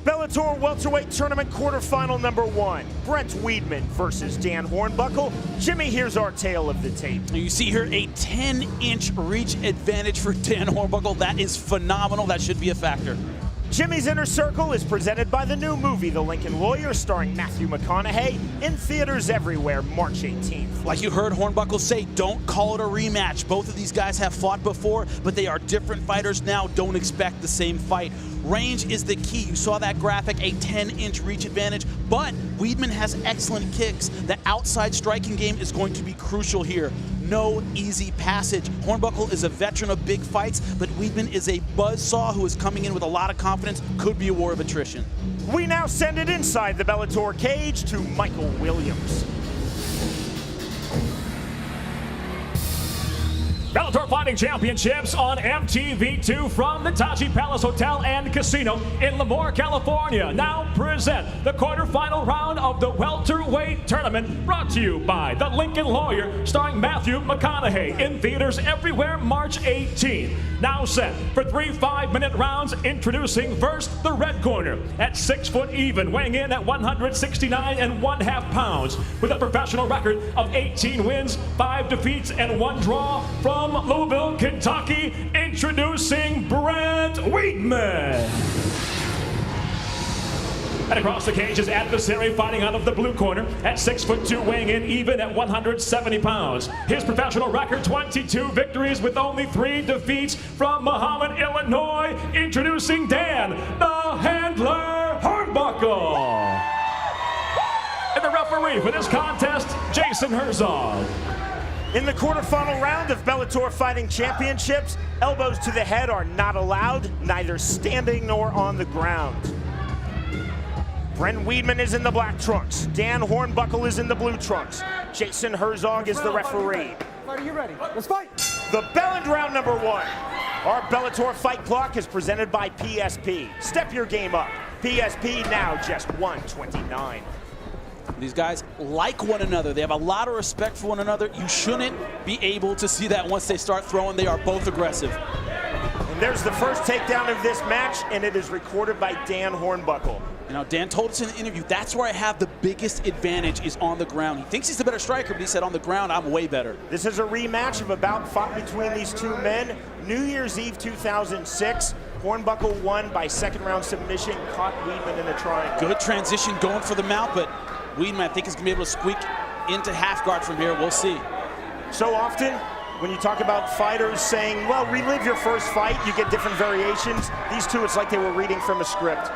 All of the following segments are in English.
Bellator welterweight tournament quarterfinal number 1. Brent Weedman versus Dan Hornbuckle. Jimmy, here's our tale of the tape. You see here a 10-inch reach advantage for Dan Hornbuckle. That is phenomenal. That should be a factor. Jimmy's Inner Circle is presented by the new movie, The Lincoln Lawyer, starring Matthew McConaughey, in theaters everywhere, March 18th. Like you heard Hornbuckle say, don't call it a rematch. Both of these guys have fought before, but they are different fighters now. Don't expect the same fight. Range is the key. You saw that graphic, a 10-inch reach advantage, but Weedman has excellent kicks. The outside striking game is going to be crucial here. No easy passage. Hornbuckle is a veteran of big fights, but Weedman is a buzzsaw who is coming in with a lot of confidence. Could be a war of attrition. We now send it inside the Bellator cage to Michael Williams. Bellator Fighting Championships on MTV2 from the Taji Palace Hotel and Casino in Lemoore, California. Now present the quarterfinal round of the welterweight tournament, brought to you by The Lincoln Lawyer, starring Matthew McConaughey, in theaters everywhere March 18th. Now set for 3 5-minute rounds. Introducing first the red corner at 6 foot even, weighing in at 169 1/2 pounds, with a professional record of 18 wins, 5 defeats, and 1 draw. From Louisville, Kentucky, introducing Brent Weedman. And across the cage, his adversary fighting out of the blue corner at 6'2", weighing in even at 170 pounds. His professional record, 22 victories with only 3 defeats. From Muhammad, Illinois, introducing Dan, the Handler Hornbuckle. And the referee for this contest, Jason Herzog. In the quarterfinal round of Bellator Fighting Championships, elbows to the head are not allowed, neither standing nor on the ground. Brent Weedman is in the black trunks. Dan Hornbuckle is in the blue trunks. Jason Herzog is the referee. Are you ready? Let's fight! The bell end round number 1. Our Bellator fight clock is presented by PSP. Step your game up. PSP now just $129. These guys like one another. They have a lot of respect for one another. You shouldn't be able to see that once they start throwing. They are both aggressive. And there's the first takedown of this match, and it is recorded by Dan Hornbuckle. You know, Dan told us in the interview, that's where I have the biggest advantage, is on the ground. He thinks he's the better striker, but he said on the ground, I'm way better. This is a rematch of a bout fought between these two men. New Year's Eve 2006. Hornbuckle won by second-round submission, caught Weedman in a triangle. Good transition going for the mount, but Weedman, I think, is going to be able to squeak into half guard from here. We'll see. So often, when you talk about fighters saying, well, relive your first fight, you get different variations. These two, it's like they were reading from a script.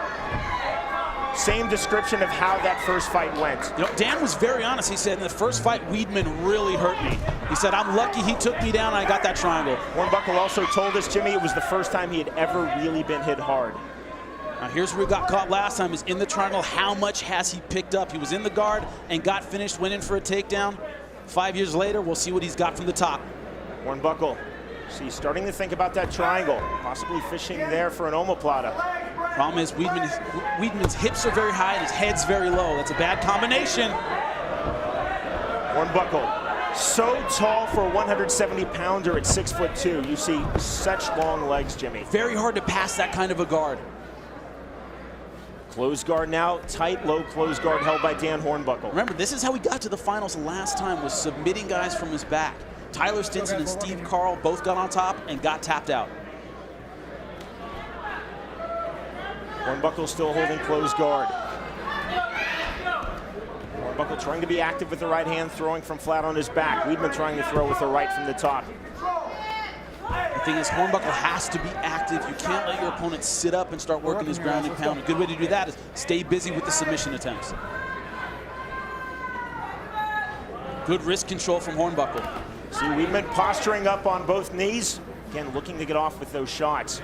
Same description of how that first fight went. You know, Dan was very honest. He said, in the first fight, Weedman really hurt me. He said, I'm lucky he took me down and I got that triangle. Hornbuckle also told us, Jimmy, it was the first time he had ever really been hit hard. Now here's where he got caught last time, is in the triangle. How much has he picked up? He was in the guard and got finished, went in for a takedown. 5 years later, we'll see what he's got from the top. Hornbuckle, see, starting to think about that triangle, possibly fishing there for an omoplata. Problem is, Weedman's hips are very high and his head's very low. That's a bad combination. Hornbuckle, so tall for a 170-pounder at 6'2". You see such long legs, Jimmy. Very hard to pass that kind of a guard. Closed guard now, tight, low closed guard held by Dan Hornbuckle. Remember, this is how he got to the finals last time, was submitting guys from his back. Tyler Stinson and Steve Carl both got on top and got tapped out. Hornbuckle still holding closed guard. Hornbuckle trying to be active with the right hand, throwing from flat on his back. Weedman trying to throw with the right from the top. The thing is, Hornbuckle has to be active. You can't let your opponent sit up and start working his ground and pound. A good way to do that is stay busy with the submission attempts. Good wrist control from Hornbuckle. See Weedman posturing up on both knees. Again, looking to get off with those shots.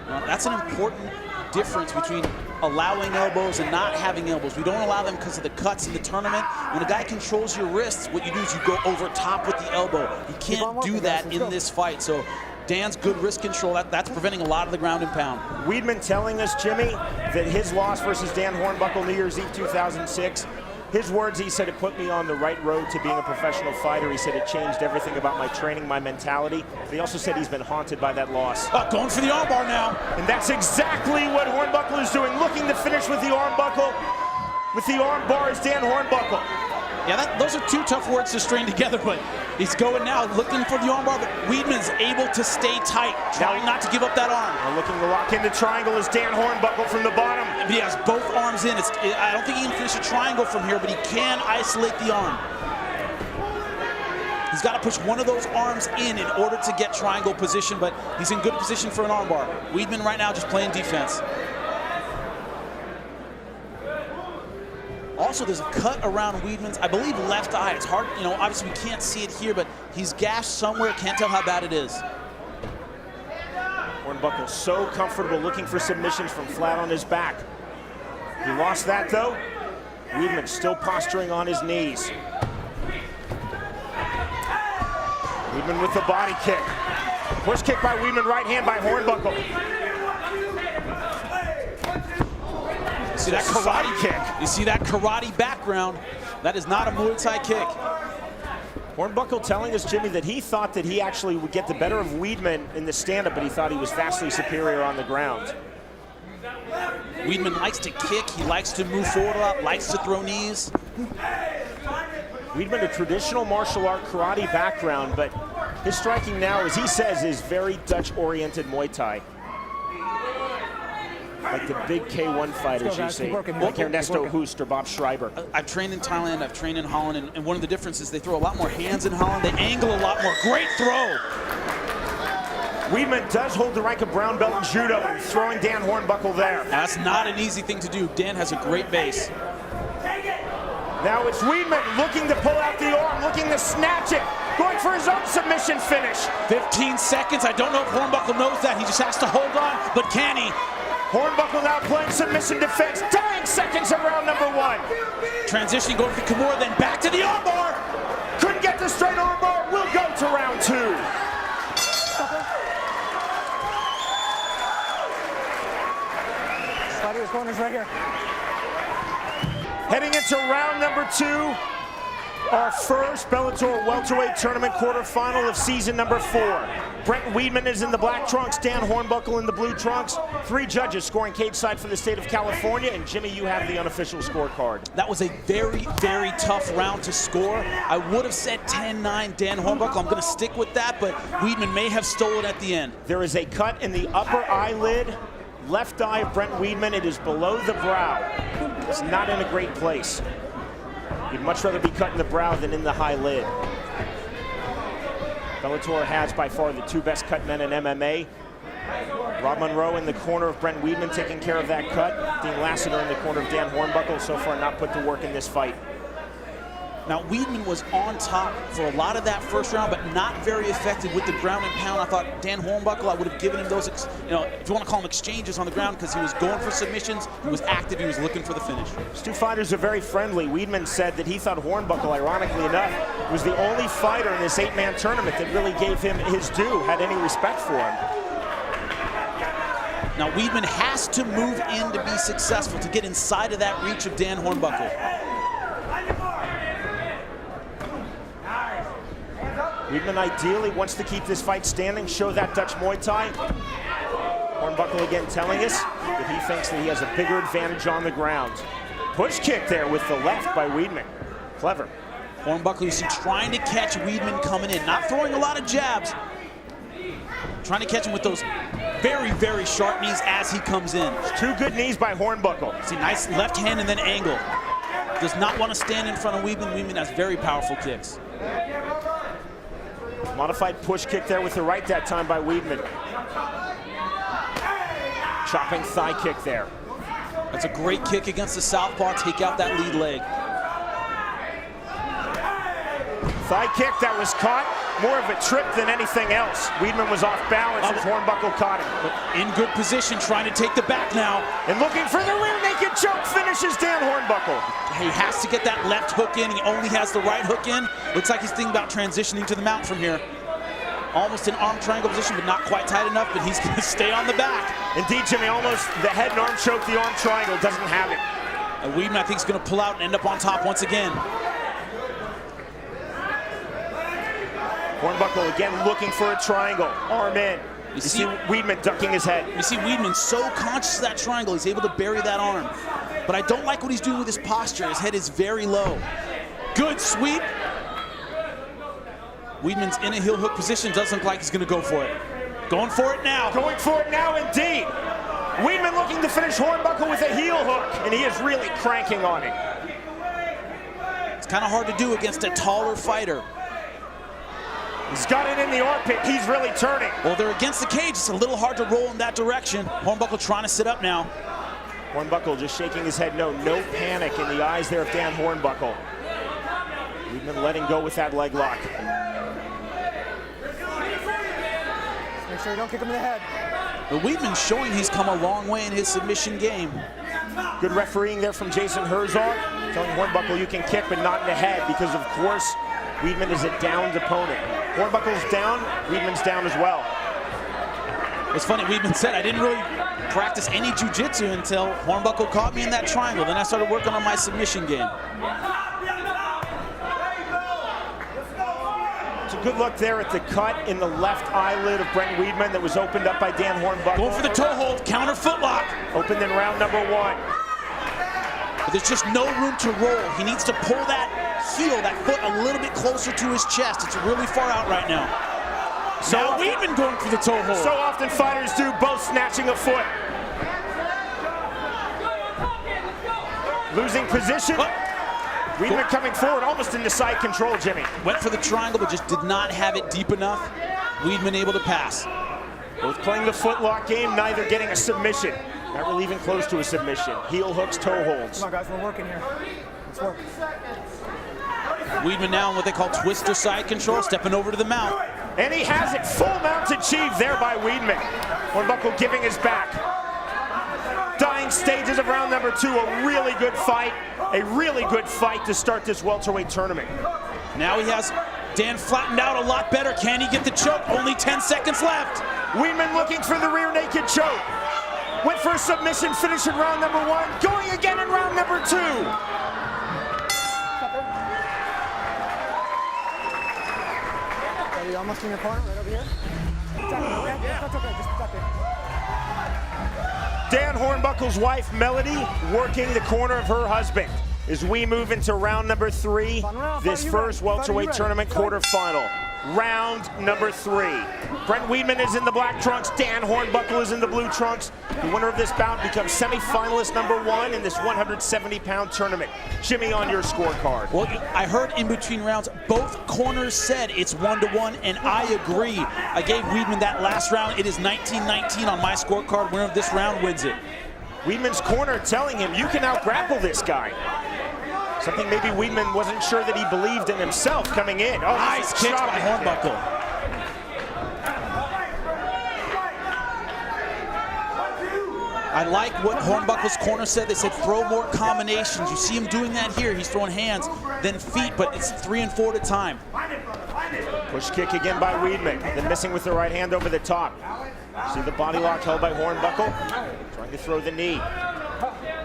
Now, that's an important difference between allowing elbows and not having elbows. We don't allow them because of the cuts in the tournament. When a guy controls your wrists, what you do is you go over top with the elbow. You can't do that in this fight. So Dan's good wrist control, that's preventing a lot of the ground and pound. Weedman telling us, Jimmy, that his loss versus Dan Hornbuckle New Year's Eve 2006, his words, he said, it put me on the right road to being a professional fighter. He said it changed everything about my training, my mentality. But he also said he's been haunted by that loss. Oh, going for the armbar now. And that's exactly what Hornbuckle is doing, looking looking to finish with the arm buckle. With the arm bar is Dan Hornbuckle. Yeah, those are two tough words to string together, but he's going now, looking for the armbar, but Weedman's able to stay tight, trying not to give up that arm. Now looking to lock in the triangle is Dan Hornbuckle from the bottom. But he has both arms in. I don't think he can finish a triangle from here, but he can isolate the arm. He's got to push one of those arms in order to get triangle position, but he's in good position for an armbar. Weedman right now just playing defense. Also, there's a cut around Weedman's, I believe, left eye. It's hard, you know, obviously we can't see it here, but he's gashed somewhere. Can't tell how bad it is. Hornbuckle so comfortable looking for submissions from flat on his back. He lost that, though. Weedman still posturing on his knees. Weedman with the body kick. Push kick by Weedman, right hand by Hornbuckle. See that karate kick. You see that karate background. That is not a Muay Thai kick. Hornbuckle telling us, Jimmy, that he thought that he actually would get the better of Weedman in the stand-up, but he thought he was vastly superior on the ground. Weedman likes to kick. He likes to move forward a lot, likes to throw knees. Weedman, a traditional martial art karate background, but his striking now, as he says, is very Dutch-oriented Muay Thai. Like the big K1 fighters you see, like Ernesto Hoost or Bob Schreiber. I've trained in Thailand, I've trained in Holland, and one of the differences, they throw a lot more hands in Holland. They angle a lot more. Great throw. Weedman does hold the rank of brown belt in judo and throwing Dan Hornbuckle there. That's not an easy thing to do. Dan has a great base. Now it's Weedman looking to pull out the arm, looking to snatch it, going for his own submission finish. 15 seconds. I don't know if Hornbuckle knows that. He just has to hold on, but can he? Hornbuckle now playing submission defense, dying seconds of round number one. Transitioning, going to the Kimura, then back to the armbar. Couldn't get the straight armbar, we'll go to round two. Sliding corners right here. Heading into round number two, our first Bellator welterweight tournament quarterfinal of season number 4. Brent Weedman is in the black trunks, Dan Hornbuckle in the blue trunks. 3 judges scoring cage side for the state of California, and Jimmy, you have the unofficial scorecard. That was a very, very tough round to score. I would have said 10-9 Dan Hornbuckle. I'm going to stick with that, but Weedman may have stolen at the end. There is a cut in the upper eyelid, left eye of Brent Weedman. It is below the brow. It's not in a great place. You'd much rather be cut in the brow than in the high lid. Bellator has by far the 2 best cut men in MMA. Rob Monroe in the corner of Brent Weedman taking care of that cut. Dean Lassiter in the corner of Dan Hornbuckle, so far not put to work in this fight. Now, Weedman was on top for a lot of that first round, but not very effective with the ground and pound. I thought Dan Hornbuckle, I would have given him those, if you want to call them exchanges on the ground, because he was going for submissions, he was active, he was looking for the finish. These 2 fighters are very friendly. Weedman said that he thought Hornbuckle, ironically enough, was the only fighter in this 8-man tournament that really gave him his due, had any respect for him. Now, Weedman has to move in to be successful, to get inside of that reach of Dan Hornbuckle. Weedman ideally wants to keep this fight standing, show that Dutch Muay Thai. Hornbuckle again telling us that he thinks that he has a bigger advantage on the ground. Push kick there with the left by Weedman. Clever. Hornbuckle, you see, trying to catch Weedman coming in, not throwing a lot of jabs, trying to catch him with those very, very sharp knees as he comes in. 2 good knees by Hornbuckle. See, nice left hand and then angle. Does not want to stand in front of Weedman. Weedman has very powerful kicks. Modified push kick there with the right that time by Weedman. Chopping thigh kick there. That's a great kick against the southpaw. Take out that lead leg. Thigh kick that was caught. More of a trip than anything else. Weedman was off balance as Hornbuckle caught him. But in good position, trying to take the back now. And looking for the rear naked choke, finishes Dan Hornbuckle. He has to get that left hook in. He only has the right hook in. Looks like he's thinking about transitioning to the mount from here. Almost in arm triangle position, but not quite tight enough, but he's going to stay on the back. Indeed, Jimmy, almost the head and arm choke, the arm triangle, doesn't have it. And Weedman, I think, is going to pull out and end up on top once again. Hornbuckle again looking for a triangle, arm in. You see Weedman ducking his head. You see Weedman so conscious of that triangle, he's able to bury that arm. But I don't like what he's doing with his posture. His head is very low. Good sweep. Weedman's in a heel hook position. Doesn't look like he's going to go for it. Going for it now. Going for it now, indeed. Weedman looking to finish Hornbuckle with a heel hook, and he is really cranking on it. It's kind of hard to do against a taller fighter. He's got it in the armpit. He's really turning. Well, they're against the cage. It's a little hard to roll in that direction. Hornbuckle trying to sit up now. Hornbuckle just shaking his head no. No panic in the eyes there of Dan Hornbuckle. Weedman letting go with that leg lock. Make sure you don't kick him in the head. But Weedman's showing he's come a long way in his submission game. Good refereeing there from Jason Herzog, telling Hornbuckle you can kick, but not in the head, because of course Weedman is a downed opponent. Hornbuckle's down, Weedman's down as well. It's funny, Weedman said, I didn't really practice any jiu-jitsu until Hornbuckle caught me in that triangle. Then I started working on my submission game. It's a good look there at the cut in the left eyelid of Brent Weedman that was opened up by Dan Hornbuckle. Going for the toe hold, counter footlock. Opened in round number 1. But there's just no room to roll. He needs to pull that heel, that foot a little bit closer to his chest. It's really far out right now. So now Weedman going for the toe hold. So often fighters do, both snatching a foot. Losing position. Weedman coming forward, almost into side control, Jimmy. Went for the triangle, but just did not have it deep enough. Weedman able to pass. Both playing the footlock game, neither getting a submission. Not really even close to a submission. Heel hooks, toe holds. Come on, guys, we're working here. Let's work. Weedman now in what they call twister side control, stepping over to the mount. And he has it, full mount achieved there by Weedman. Hornbuckle giving his back. Dying stages of round number 2, a really good fight. A really good fight to start this welterweight tournament. Now he has Dan flattened out a lot better. Can he get the choke? Only 10 seconds left. Weedman looking for the rear naked choke. Went for a submission finish in round number 1. Going again in round number 2. Are you almost in your corner, right over here? That's okay, just tuck it. Dan Hornbuckle's wife, Melody, working the corner of her husband as we move into round number 3, this first welterweight tournament quarterfinal. Round number 3. Brent Weedman is in the black trunks. Dan Hornbuckle is in the blue trunks. The winner of this bout becomes semi-finalist number 1 in this 170-pound tournament. Jimmy, on your scorecard. Well, I heard in between rounds, both corners said it's 1-1, and I agree. I gave Weedman that last round. It is 19-19 on my scorecard. Winner of this round wins it. Weedman's corner telling him, you can out-grapple this guy. Something maybe Weedman wasn't sure that he believed in himself coming in. Oh, nice kick by Hornbuckle. I like what Hornbuckle's corner said. They said throw more combinations. You see him doing that here. He's throwing hands, then feet, but it's 3 and 4 at a time. Push kick again by Weedman, then missing with the right hand over the top. See the body lock held by Hornbuckle. Trying to throw the knee.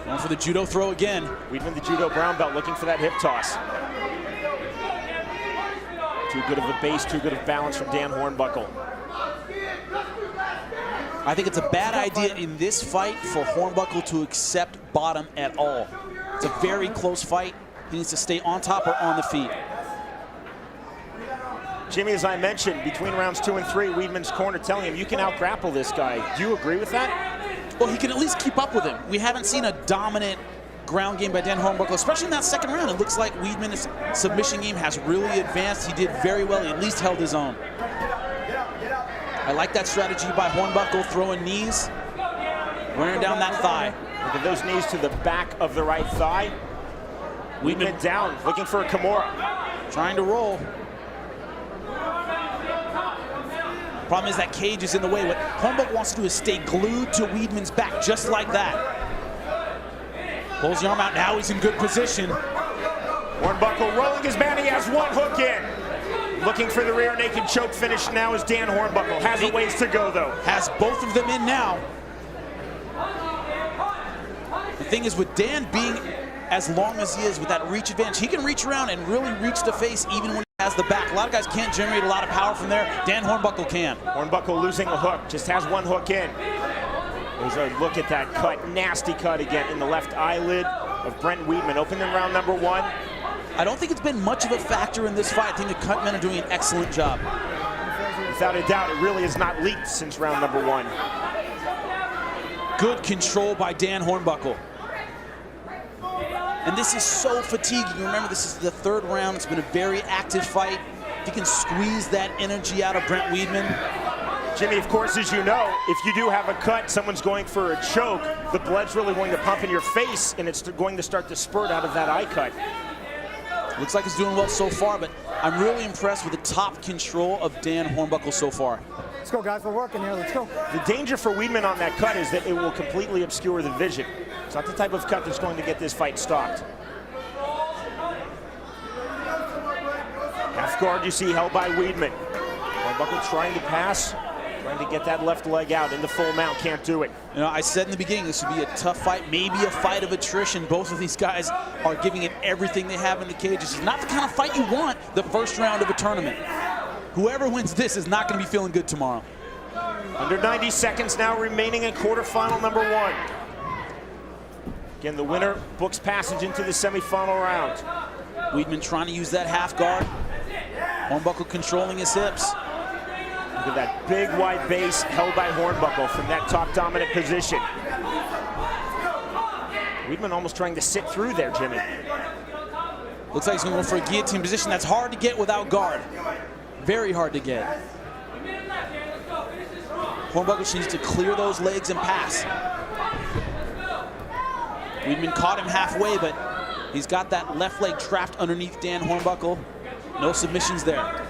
Going for the judo throw again. Weedman, the judo brown belt, looking for that hip toss. Too good of a base, too good of balance from Dan Hornbuckle. I think it's a bad idea in this fight for Hornbuckle to accept bottom at all. It's a very close fight. He needs to stay on top or on the feet. Jimmy, as I mentioned, between rounds 2 and 3, Weedman's corner telling him you can out-grapple this guy. Do you agree with that? Well, he can at least keep up with him. We haven't seen a dominant ground game by Dan Hornbuckle, especially in that second round. It looks like Weedman's submission game has really advanced. He did very well. He at least held his own. I like that strategy by Hornbuckle, throwing knees, wearing down that thigh. Look at those knees to the back of the right thigh. Weedman down, looking for a Kimura. Trying to roll. Problem is that cage is in the way. What Hornbuckle wants to do is stay glued to Weedman's back, just like that. Pulls the arm out, now he's in good position. Hornbuckle rolling his man, he has one hook in. Looking for the rear naked choke finish now is Dan Hornbuckle. Has a ways to go though. Has both of them in now. The thing is with Dan being as long as he is with that reach advantage, he can reach around and really reach the face even when Has the back. A lot of guys can't generate a lot of power from there. Dan Hornbuckle can. Hornbuckle losing a hook, just has one hook in. There's a look at that cut, nasty cut again in the left eyelid of Brent Weedman. Opening round number 1. I don't think it's been much of a factor in this fight. I think the cut men are doing an excellent job. Without a doubt, it really has not leaked since round number 1. Good control by Dan Hornbuckle. And this is so fatiguing. Remember, this is the 3rd round. It's been a very active fight. If you can squeeze that energy out of Brent Weedman. Jimmy, of course, as you know, if you do have a cut, someone's going for a choke, the blood's really going to pump in your face, and it's going to start to spurt out of that eye cut. Looks like he's doing well so far, but I'm really impressed with the top control of Dan Hornbuckle so far. Let's go, guys. We're working here. Let's go. The danger for Weedman on that cut is that it will completely obscure the vision. It's not the type of cut that's going to get this fight stopped. Half guard you see held by Weedman. Hornbuckle trying to pass, trying to get that left leg out in the full mount, can't do it. You know, I said in the beginning this would be a tough fight, maybe a fight of attrition. Both of these guys are giving it everything they have in the cage. This is not the kind of fight you want the first round of a tournament. Whoever wins this is not going to be feeling good tomorrow. Under 90 seconds now remaining in quarterfinal number 1. Again, the winner books passage into the semifinal round. Weedman trying to use that half guard. Hornbuckle controlling his hips. Look at that big wide base held by Hornbuckle from that top dominant position. Weedman almost trying to sit through there, Jimmy. Looks like he's going to go for a guillotine position. That's hard to get without guard. Very hard to get. Hornbuckle needs to clear those legs and pass. Weedman caught him halfway, but he's got that left leg trapped underneath Dan Hornbuckle. No submissions there.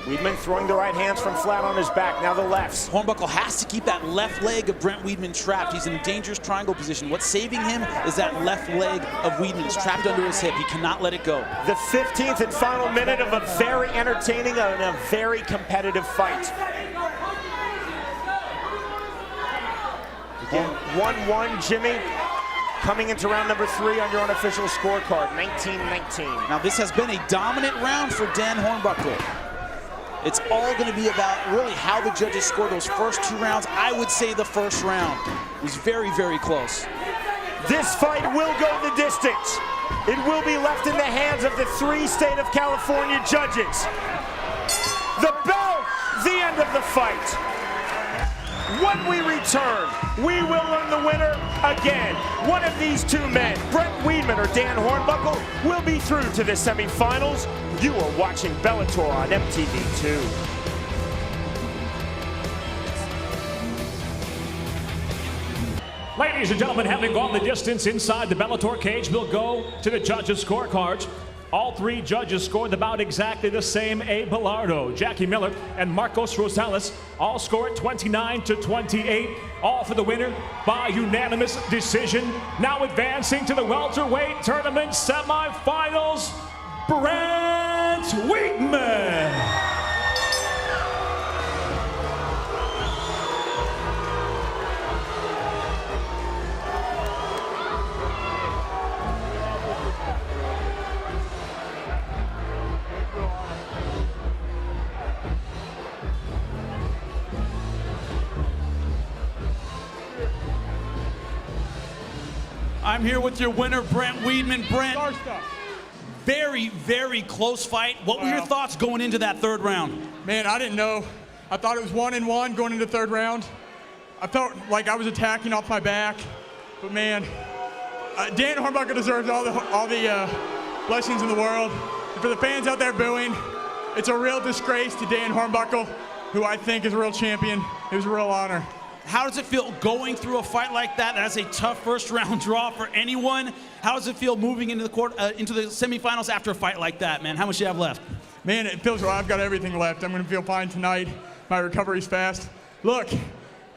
Weedman throwing the right hands from flat on his back, now the lefts. Hornbuckle has to keep that left leg of Brent Weedman trapped. He's in a dangerous triangle position. What's saving him is that left leg of Weedman. It's trapped under his hip. He cannot let it go. The 15th and final minute of a very entertaining and a very competitive fight. Again, 1-1, Jimmy. Coming into round number 3 on your unofficial scorecard, 19-19. Now this has been a dominant round for Dan Hornbuckle. It's all going to be about really how the judges score those first 2 rounds. I would say the first round was very, very close. This fight will go the distance. It will be left in the hands of the 3 state of California judges. The bell, the end of the fight. When we return, we will learn the winner again. One of these 2 men, Brent Weedman or Dan Hornbuckle, will be through to the semifinals. You are watching Bellator on MTV2. Ladies and gentlemen, having gone the distance inside the Bellator cage, we'll go to the judges' scorecards. All 3 judges scored about exactly the same. Abe Bilardo, Jackie Miller, and Marcos Rosales all scored 29-28. All for the winner by unanimous decision. Now advancing to the welterweight tournament semifinals, Brent Weedman. I'm here with your winner, Brent Weedman. Brent, very, very close fight. What were your thoughts going into that 3rd round? Man, I didn't know. I thought it was 1-1 going into the 3rd round. I felt like I was attacking off my back, but man, Dan Hornbuckle deserves all the blessings in the world. And for the fans out there booing, it's a real disgrace to Dan Hornbuckle, who I think is a real champion. It was a real honor. How does it feel going through a fight like that? That's a tough first round draw for anyone. How does it feel moving into the semifinals after a fight like that, man? How much do you have left? Man, it feels well. I've got everything left. I'm going to feel fine tonight. My recovery's fast. Look,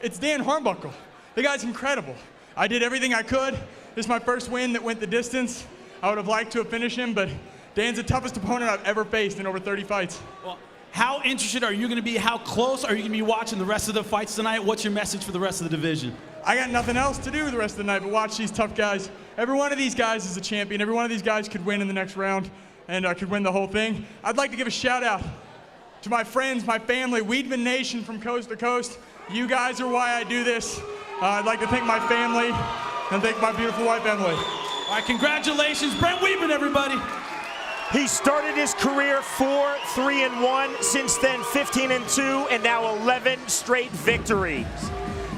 it's Dan Hornbuckle. The guy's incredible. I did everything I could. This is my first win that went the distance. I would have liked to have finished him, but Dan's the toughest opponent I've ever faced in over 30 fights. Well, how interested are you going to be? How close are you going to be watching the rest of the fights tonight? What's your message for the rest of the division? I got nothing else to do the rest of the night but watch these tough guys. Every one of these guys is a champion. Every one of these guys could win in the next round. and could win the whole thing. I'd like to give a shout out to my friends, my family, Weedman Nation from coast to coast. You guys are why I do this. I'd like to thank my family and thank my beautiful wife, Emily. All right, congratulations, Brent Weedman, everybody. He started his career 4-3-1, since then 15-2, and now 11 straight victories.